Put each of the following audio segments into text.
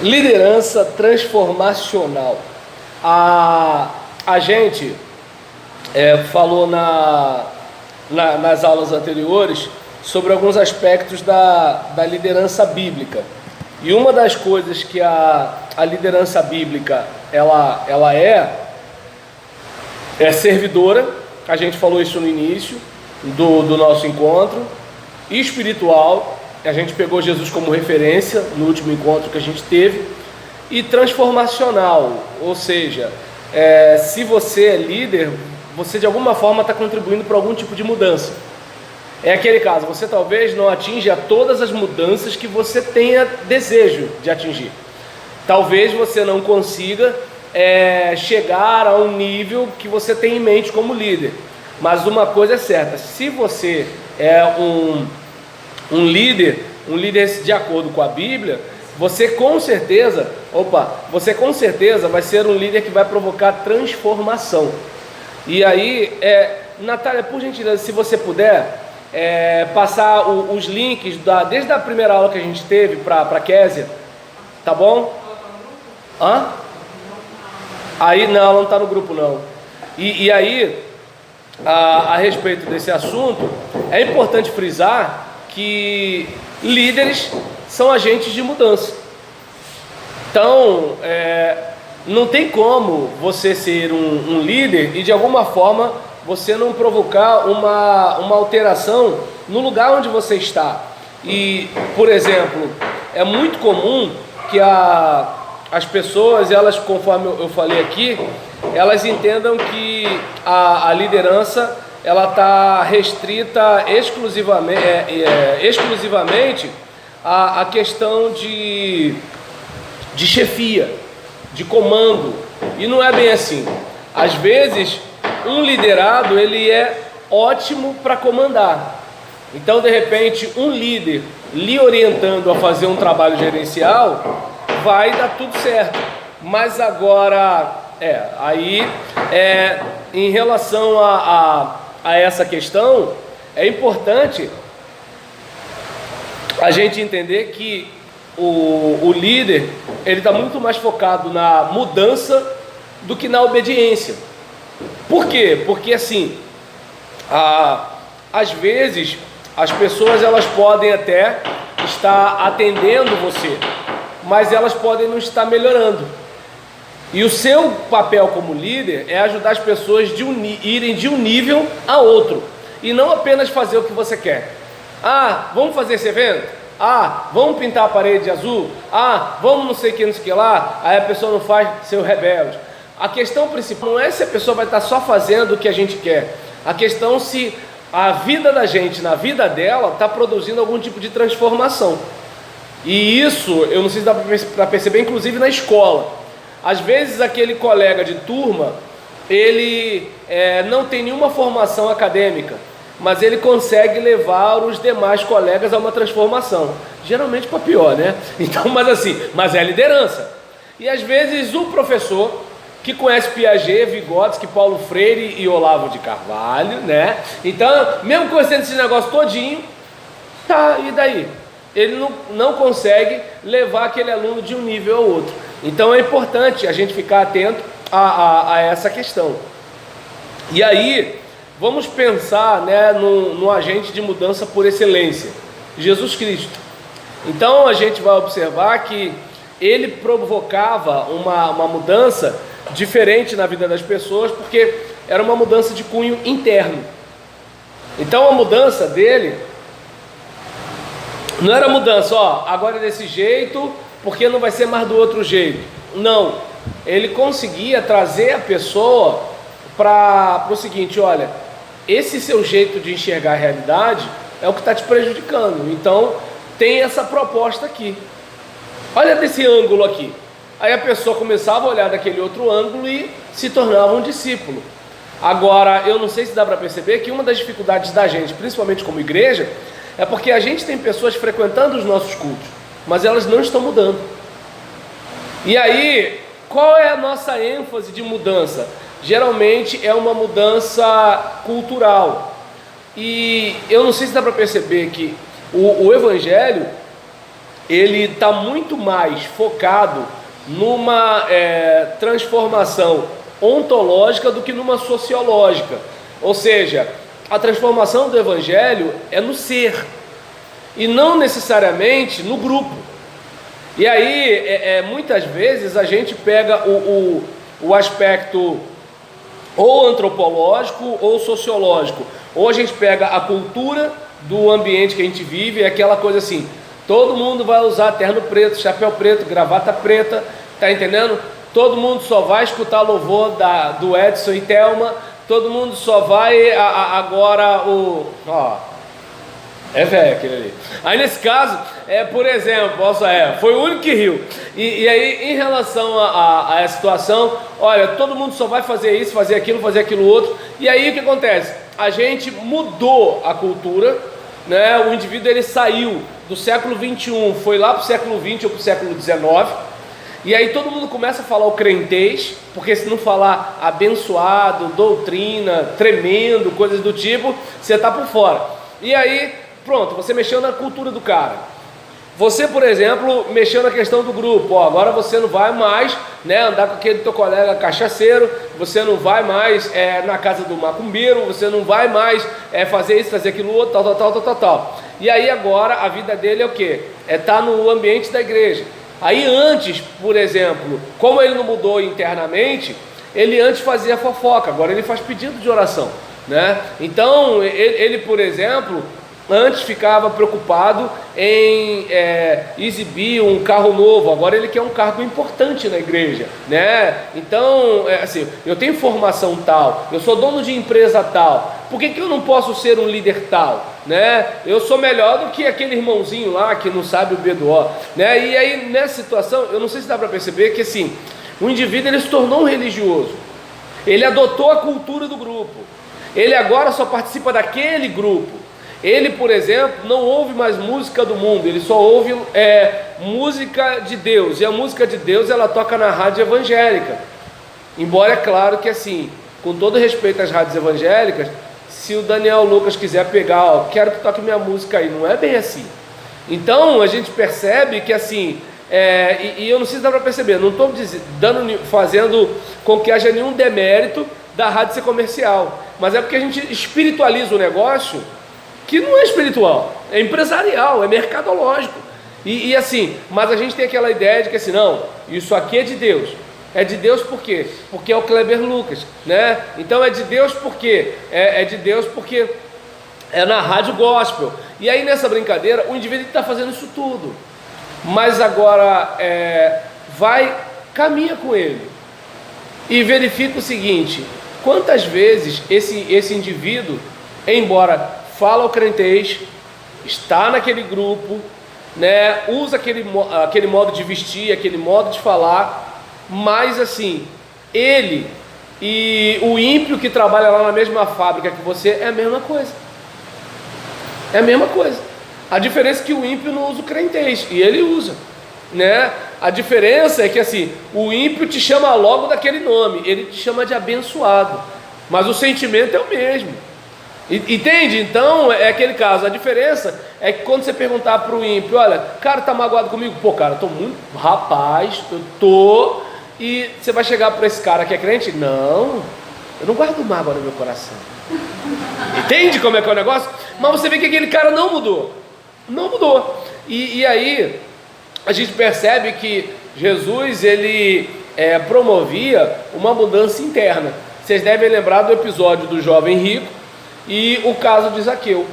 Liderança transformacional. A gente falou nas aulas anteriores sobre alguns aspectos da liderança bíblica. E uma das coisas que a liderança bíblica ela é servidora. A gente falou isso no início do nosso encontro. Espiritual. A gente pegou Jesus como referência no último encontro que a gente teve. E transformacional, ou seja, se você é líder, você de alguma forma está contribuindo para algum tipo de mudança. É aquele caso, você talvez não atinja todas as mudanças que você tenha desejo de atingir. Talvez você não consiga chegar a um nível que você tem em mente como líder. Mas uma coisa é certa, se você é um líder de acordo com a Bíblia, você com certeza vai ser um líder que vai provocar transformação. E aí, Natália, por gentileza, se você puder passar os links desde a primeira aula que a gente teve para a Késia, tá bom? Hã? Aí não, ela não está no grupo não. E aí, a respeito desse assunto, é importante frisar que líderes são agentes de mudança. Então, não tem como você ser um líder e de alguma forma você não provocar uma alteração no lugar onde você está. E, por exemplo, é muito comum que as pessoas, elas, conforme eu falei aqui, elas entendam que a liderança ela está restrita exclusivamente à questão de chefia, de comando, e não é bem assim. Às vezes, um liderado ele é ótimo para comandar. Então, de repente, um líder lhe orientando a fazer um trabalho gerencial, vai dar tudo certo. Mas agora, em relação a essa questão, é importante a gente entender que o líder, ele está muito mais focado na mudança do que na obediência. Por quê? Porque assim, às vezes, as pessoas elas podem até estar atendendo você, mas elas podem não estar melhorando. E o seu papel como líder é ajudar as pessoas irem de um nível a outro, e não apenas fazer o que você quer. Vamos fazer esse evento? Vamos pintar a parede de azul? Vamos não sei o que lá. Aí a pessoa não faz, seu rebelde. A questão principal não é se a pessoa vai estar só fazendo o que a gente quer. A questão é se a vida da gente, na vida dela, está produzindo algum tipo de transformação. E isso, eu não sei se dá para perceber, inclusive na escola. Às vezes aquele colega de turma, ele não tem nenhuma formação acadêmica, mas ele consegue levar os demais colegas a uma transformação, geralmente para pior, né? Então, mas é liderança. E às vezes o professor que conhece Piaget, Vygotsky, Paulo Freire e Olavo de Carvalho, né? Então, mesmo conhecendo esse negócio todinho, e daí? Ele não consegue levar aquele aluno de um nível ao outro. Então é importante a gente ficar atento a essa questão. E aí, vamos pensar, né, no agente de mudança por excelência, Jesus Cristo. Então a gente vai observar que ele provocava uma mudança diferente na vida das pessoas, porque era uma mudança de cunho interno. Então a mudança dele não era mudança, agora é desse jeito, porque não vai ser mais do outro jeito. Não, ele conseguia trazer a pessoa para o seguinte: olha, esse seu jeito de enxergar a realidade é o que está te prejudicando, então tem essa proposta aqui, olha desse ângulo aqui. Aí a pessoa começava a olhar daquele outro ângulo e se tornava um discípulo. Agora, eu não sei se dá para perceber que uma das dificuldades da gente, principalmente como igreja, é porque a gente tem pessoas frequentando os nossos cultos, mas elas não estão mudando. E aí, qual é a nossa ênfase de mudança? Geralmente é uma mudança cultural. E eu não sei se dá para perceber que o Evangelho, ele está muito mais focado numa transformação ontológica do que numa sociológica. Ou seja, a transformação do evangelho é no ser e não necessariamente no grupo. E aí, muitas vezes a gente pega o aspecto ou antropológico ou sociológico, ou a gente pega a cultura do ambiente que a gente vive, é aquela coisa assim: todo mundo vai usar terno preto, chapéu preto, gravata preta, tá entendendo? Todo mundo só vai escutar louvor do Edson e Thelma, todo mundo só vai agora é velho aquele ali. Aí nesse caso, por exemplo, foi o único que riu. E aí, em relação a essa situação, olha, todo mundo só vai fazer isso, fazer aquilo outro. E aí o que acontece? A gente mudou a cultura, né? O indivíduo ele saiu do século 21, foi lá para o século 20 ou para o século 19. E aí todo mundo começa a falar o crentez, porque se não falar abençoado, doutrina, tremendo, coisas do tipo, você está por fora. E aí, pronto, você mexeu na cultura do cara. Você, por exemplo, mexeu na questão do grupo. Agora você não vai mais, né, andar com aquele teu colega cachaceiro, você não vai mais na casa do macumbeiro, você não vai mais fazer isso, fazer aquilo outro, tal. E aí agora a vida dele é o quê? Tá no ambiente da igreja. Aí antes, por exemplo, como ele não mudou internamente, ele antes fazia fofoca, agora ele faz pedido de oração, né? Então ele, por exemplo, antes ficava preocupado em exibir um carro novo, agora ele quer um cargo importante na igreja, né? Então, assim, eu tenho formação tal, eu sou dono de empresa tal, por que eu não posso ser um líder tal, né? Eu sou melhor do que aquele irmãozinho lá que não sabe o B do O, né? E aí nessa situação, eu não sei se dá para perceber que assim, o indivíduo ele se tornou um religioso, ele adotou a cultura do grupo, ele agora só participa daquele grupo. Ele, por exemplo, não ouve mais música do mundo, ele só ouve música de Deus, e a música de Deus ela toca na rádio evangélica. Embora é claro que assim, com todo respeito às rádios evangélicas, se o Daniel Lucas quiser pegar, quero que toque minha música aí, não é bem assim. Então a gente percebe que assim, e eu não sei se dá para perceber, não estou fazendo com que haja nenhum demérito da rádio ser comercial, mas é porque a gente espiritualiza o negócio, que não é espiritual, é empresarial, é mercadológico, e assim, mas a gente tem aquela ideia de que assim, não, isso aqui é de Deus por quê? Porque é o Kleber Lucas, né? Então é de Deus por quê? É de Deus porque é na rádio gospel, e aí nessa brincadeira, o indivíduo está fazendo isso tudo, mas agora caminha com ele, e verifica o seguinte, quantas vezes esse indivíduo, embora fala o crentez, está naquele grupo, né, usa aquele modo de vestir, aquele modo de falar, mas assim, ele e o ímpio que trabalha lá na mesma fábrica que você é a mesma coisa. É a mesma coisa. A diferença é que o ímpio não usa o crentez, e ele usa, né? A diferença é que assim, o ímpio te chama logo daquele nome, ele te chama de abençoado, mas o sentimento é o mesmo. Entende? Então é aquele caso. A diferença é que quando você perguntar para o ímpio, olha, cara, tá magoado comigo? Pô, cara, eu tô muito, rapaz, eu tô. E você vai chegar para esse cara que é crente? Não, eu não guardo mágoa no meu coração. Entende como é que é o negócio? Mas você vê que aquele cara não mudou. E aí a gente percebe que Jesus ele promovia uma mudança interna. Vocês devem lembrar do episódio do jovem rico e o caso de Zaqueu.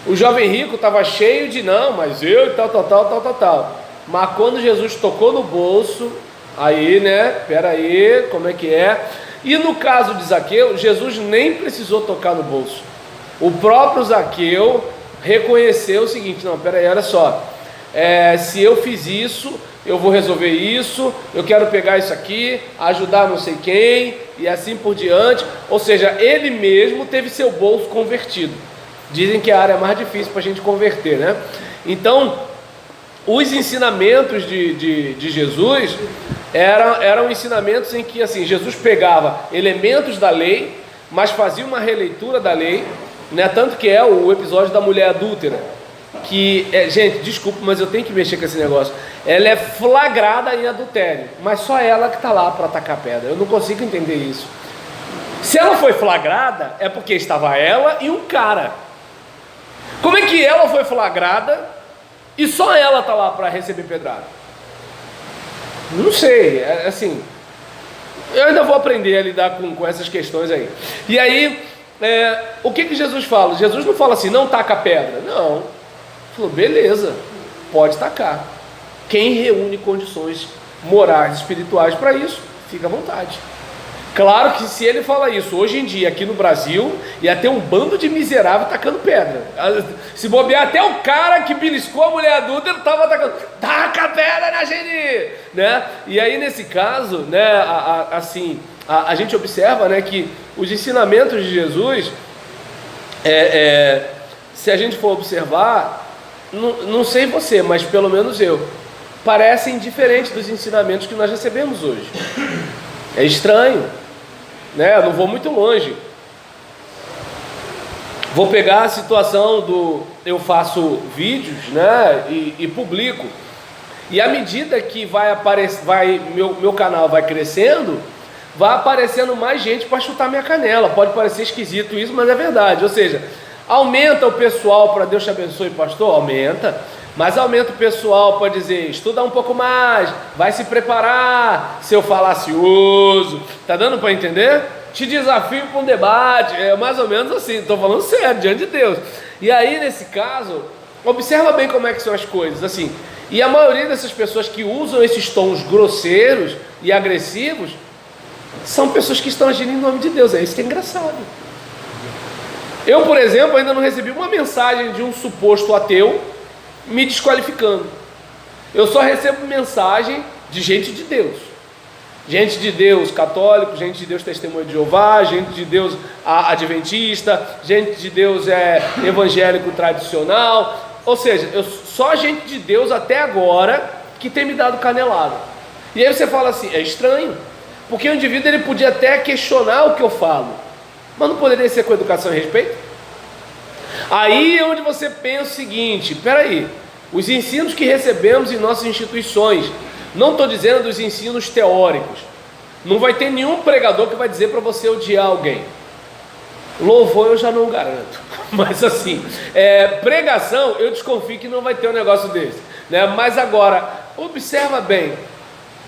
O jovem rico estava cheio de não, mas eu e tal. Mas quando Jesus tocou no bolso, aí, né, peraí, como é que é? E no caso de Zaqueu, Jesus nem precisou tocar no bolso. O próprio Zaqueu reconheceu o seguinte, não, peraí, olha só, se eu fiz isso, eu vou resolver isso, eu quero pegar isso aqui, ajudar não sei quem, e assim por diante. Ou seja, ele mesmo teve seu bolso convertido. Dizem que é a área mais difícil para a gente converter, né? Então, os ensinamentos de Jesus eram ensinamentos em que assim, Jesus pegava elementos da lei, mas fazia uma releitura da lei, né? Tanto que é o episódio da mulher adúltera. que, gente, desculpa, mas eu tenho que mexer com esse negócio. Ela é flagrada em adultério, mas só ela que está lá para atacar pedra. Eu não consigo entender isso. Se ela foi flagrada, é porque estava ela e um cara. Como é que ela foi flagrada e só ela está lá para receber pedrada? Não sei, assim, eu ainda vou aprender a lidar com essas questões aí. E aí, o que Jesus fala? Jesus não fala assim, não taca a pedra. Não, ele falou, beleza, pode tacar. Quem reúne condições morais e espirituais para isso, fica à vontade. Claro que se ele fala isso hoje em dia aqui no Brasil, ia ter um bando de miserável tacando pedra. Se bobear, até o cara que beliscou a mulher adulta, ele estava atacando, taca pedra na gente, né? E aí nesse caso, né, a gente observa, né, que os ensinamentos de Jesus, se a gente for observar, não sei você, mas pelo menos eu, parecem diferentes dos ensinamentos que nós recebemos hoje. É estranho, né? Eu não vou muito longe. Vou pegar a situação eu faço vídeos, né? E publico. E à medida que meu canal vai crescendo, vai aparecendo mais gente para chutar minha canela. Pode parecer esquisito isso, mas é verdade. Ou seja, aumenta o pessoal para Deus te abençoe, pastor? Aumenta. Mas aumenta o pessoal para dizer, estuda um pouco mais, vai se preparar, seu falacioso. Tá dando para entender? Te desafio para um debate, mais ou menos assim, estou falando sério, diante de Deus. E aí, nesse caso, observa bem como é que são as coisas, assim. E a maioria dessas pessoas que usam esses tons grosseiros e agressivos, são pessoas que estão agindo em nome de Deus. É isso que é engraçado. Eu, por exemplo, ainda não recebi uma mensagem de um suposto ateu me desqualificando. Eu só recebo mensagem de gente de Deus. Gente de Deus católico, gente de Deus testemunha de Jeová, gente de Deus adventista, gente de Deus evangélico tradicional. Ou seja, só gente de Deus até agora que tem me dado canelada. E aí você fala assim, é estranho, porque o indivíduo ele podia até questionar o que eu falo, mas não poderia ser com educação e respeito? Aí é onde você pensa o seguinte, peraí, os ensinos que recebemos em nossas instituições, não estou dizendo dos ensinos teóricos, não vai ter nenhum pregador que vai dizer para você odiar alguém. Louvor eu já não garanto, mas assim, pregação eu desconfio que não vai ter um negócio desse, né? Mas agora, observa bem,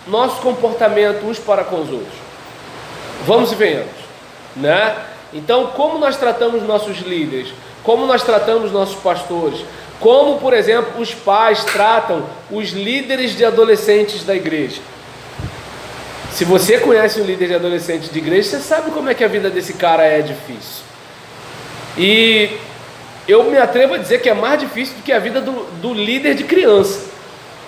nosso comportamento uns para com os outros, vamos e venhamos, né? Então, como nós tratamos nossos líderes, como nós tratamos nossos pastores, como, por exemplo, os pais tratam os líderes de adolescentes da igreja. Se você conhece um líder de adolescente de igreja, você sabe como é que a vida desse cara é difícil. E eu me atrevo a dizer que é mais difícil do que a vida do líder de criança.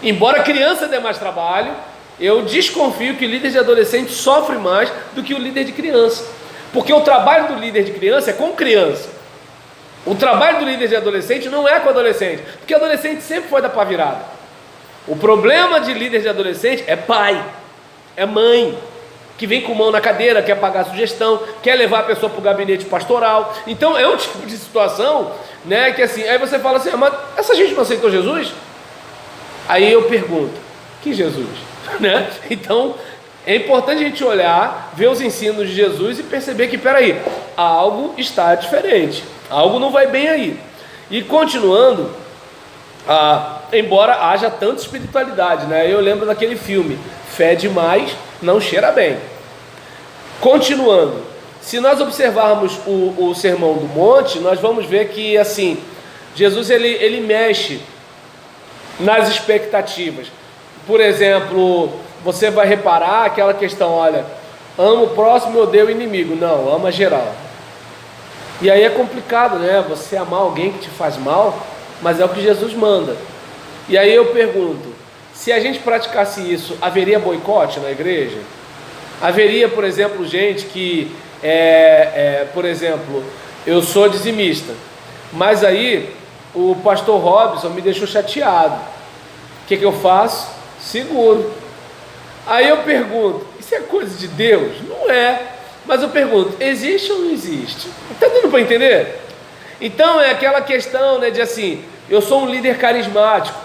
Embora criança dê mais trabalho, eu desconfio que o líder de adolescente sofre mais do que o líder de criança. Porque o trabalho do líder de criança é com criança. O trabalho do líder de adolescente não é com adolescente, porque adolescente sempre foi da pá virada. O problema de líder de adolescente é pai, é mãe, que vem com mão na cadeira, quer pagar a sugestão, quer levar a pessoa para o gabinete pastoral. Então é um tipo de situação, né, que assim, aí você fala assim, mas essa gente não aceitou Jesus? Aí eu pergunto, que Jesus? Né? Então é importante a gente olhar, ver os ensinos de Jesus e perceber que, peraí, algo está diferente, algo não vai bem aí. E continuando, embora haja tanta espiritualidade, né? Eu lembro daquele filme, Fé Demais Não Cheira Bem. Continuando, se nós observarmos o Sermão do Monte, nós vamos ver que, assim, Jesus ele mexe nas expectativas. Por exemplo, você vai reparar aquela questão, olha, ama o próximo e odeia o inimigo. Não, ama geral. E aí é complicado, né? Você amar alguém que te faz mal, mas é o que Jesus manda. E aí eu pergunto, se a gente praticasse isso, haveria boicote na igreja? Haveria, por exemplo, gente que, por exemplo, eu sou dizimista, mas aí o pastor Robson me deixou chateado. O que eu faço? Seguro. Aí eu pergunto, isso é coisa de Deus? Não é. Mas eu pergunto, existe ou não existe? Está dando para entender? Então é aquela questão, né, de assim, eu sou um líder carismático,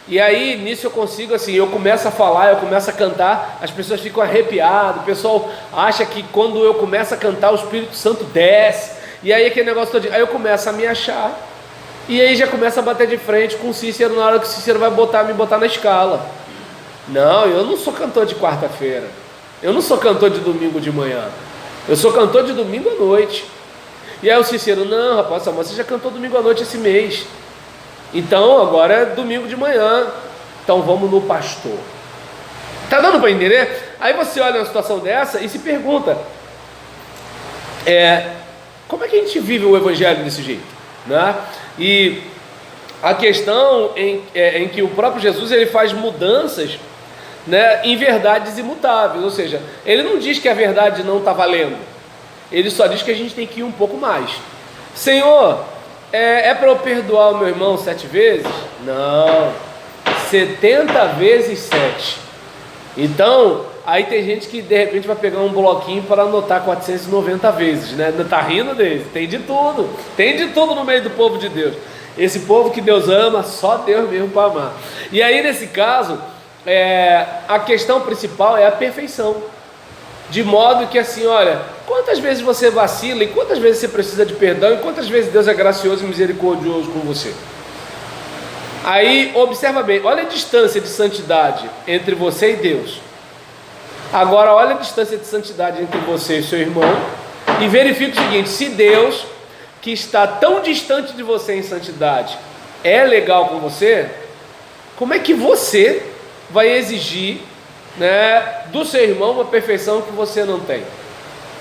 e aí nisso eu consigo assim, eu começo a falar, eu começo a cantar, as pessoas ficam arrepiadas, o pessoal acha que quando eu começo a cantar o Espírito Santo desce, e aí aquele negócio todo, aí eu começo a me achar, e aí já começa a bater de frente com o Cícero na hora que o Cícero vai me botar na escala. Não, eu não sou cantor de quarta-feira, eu não sou cantor de domingo de manhã, eu sou cantor de domingo à noite. E aí o Cícero, não rapaz, você já cantou domingo à noite esse mês, então agora é domingo de manhã, então vamos no pastor. Tá dando para entender? Aí você olha uma situação dessa e se pergunta, como é que a gente vive o evangelho desse jeito, né? E a questão em que o próprio Jesus ele faz mudanças, né, em verdades imutáveis, ou seja, ele não diz que a verdade não está valendo, ele só diz que a gente tem que ir um pouco mais. Senhor, é para eu perdoar o meu irmão 7 vezes? Não, 70 vezes 7. Então, aí tem gente que de repente vai pegar um bloquinho para anotar 490 vezes, né? Tá rindo dele? Tem de tudo no meio do povo de Deus. Esse povo que Deus ama, só Deus mesmo para amar. E aí nesse caso, a questão principal é a perfeição. De modo que assim, olha, quantas vezes você vacila, e quantas vezes você precisa de perdão, e quantas vezes Deus é gracioso e misericordioso com você. Aí, observa bem, olha a distância de santidade entre você e Deus. Agora, olha a distância de santidade entre você e seu irmão, e verifica o seguinte, se Deus, que está tão distante de você em santidade, é legal com você, como é que você vai exigir, né, do seu irmão uma perfeição que você não tem?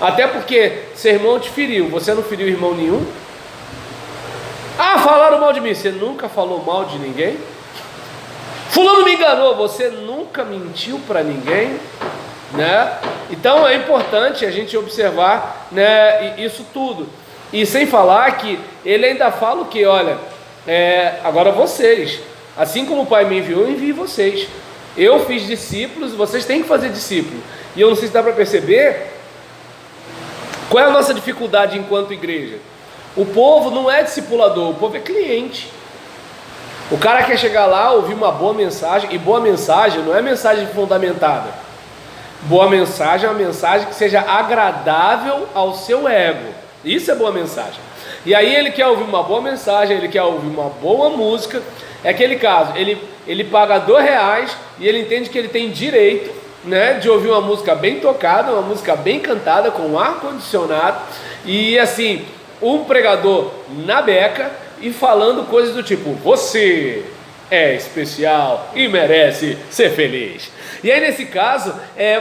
Até porque seu irmão te feriu, você não feriu irmão nenhum. Falaram mal de mim, você nunca falou mal de ninguém. Fulano me enganou, você nunca mentiu para ninguém, né? Então é importante a gente observar, né, isso tudo. E sem falar que ele ainda fala o que? Olha, agora vocês, assim como o Pai me enviou, eu envio vocês. Eu fiz discípulos, vocês têm que fazer discípulos. E eu não sei se dá para perceber qual é a nossa dificuldade enquanto igreja. O povo não é discipulador, o povo é cliente. O cara quer chegar lá, ouvir uma boa mensagem, e boa mensagem não é mensagem fundamentada. Boa mensagem é uma mensagem que seja agradável ao seu ego. Isso é boa mensagem. E aí ele quer ouvir uma boa mensagem, ele quer ouvir uma boa música. É aquele caso, ele paga R$2 e ele entende que ele tem direito, né, de ouvir uma música bem tocada, uma música bem cantada, com ar-condicionado, e assim, um pregador na beca e falando coisas do tipo, você é especial e merece ser feliz. E aí nesse caso,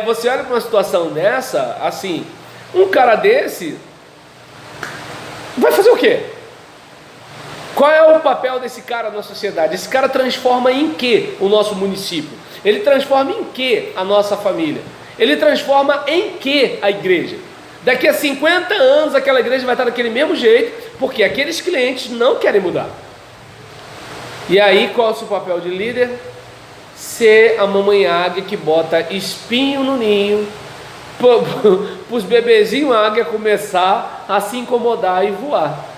você olha para uma situação dessa, assim, um cara desse vai fazer o quê? Qual é o papel desse cara na sociedade? Esse cara transforma em que o nosso município? Ele transforma em que a nossa família? Ele transforma em que a igreja? Daqui a 50 anos aquela igreja vai estar daquele mesmo jeito, porque aqueles clientes não querem mudar. E aí qual é o seu papel de líder? Ser a mamãe águia que bota espinho no ninho, para os bebezinhos águia começar a se incomodar e voar.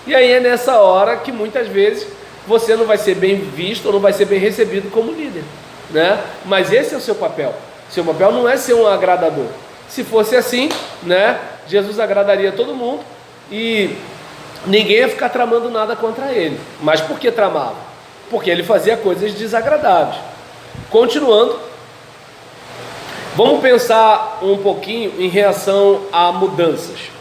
E aí é nessa hora que muitas vezes você não vai ser bem visto ou não vai ser bem recebido como líder, né? Mas esse é o seu papel. Seu papel não é ser um agradador. Se fosse assim, né, Jesus agradaria todo mundo e ninguém ia ficar tramando nada contra ele. Mas por que tramava? Porque ele fazia coisas desagradáveis. Continuando, vamos pensar um pouquinho em reação a mudanças.